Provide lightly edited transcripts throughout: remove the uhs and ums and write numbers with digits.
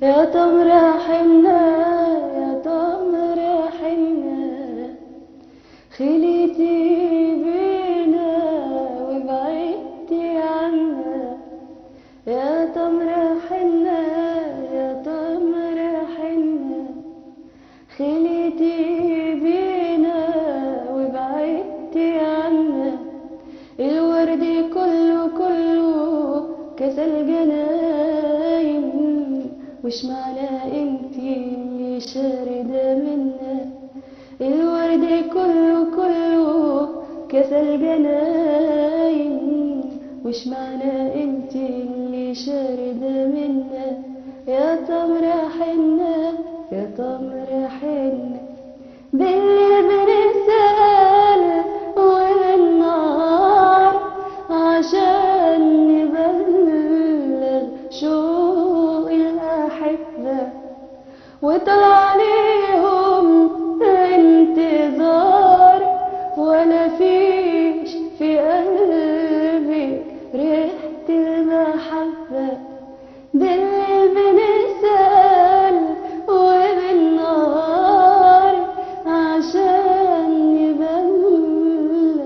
يا تمر حنا يا تمر حنا خليتي بينا وبعدتي عنا. يا تمر حنا يا تمر حنا خليتي بينا وبعدتي عنا. الورد كله كسل جناين، وش معنى انتي اللي شاردة منا. الورد كله كسل جناين، وش معنى انتي اللي شاردة منا. يا تمر حنا يا تمر حنا بالليل بنسال والنهار عشان نبلغ شوق الأحبة، وطلع عليهم انتظار ولا فيش في قلبك ريحة المحبة. بالليل بنسأل وبالنهار عشان نبلغ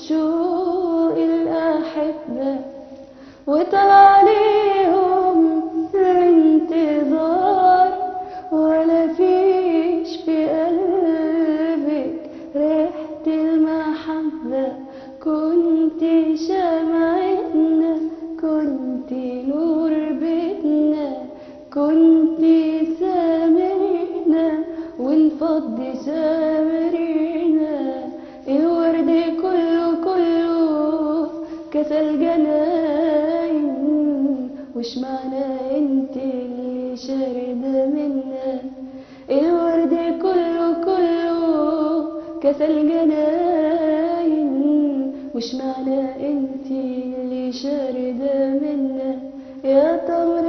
شوق الأحبة، وطلع عليهم انتظار ولا فيش في قلبك ريحة المحبة. كنت شمعتنا كنت نور بيتنا، كنت سامرنا ونفض سامرنا. الورد كله كسل جناين، وش معنى انت اللي شاردة منا. الورد كله كسل جناين، وش معنى انت اللي شاردة منا. يا تمر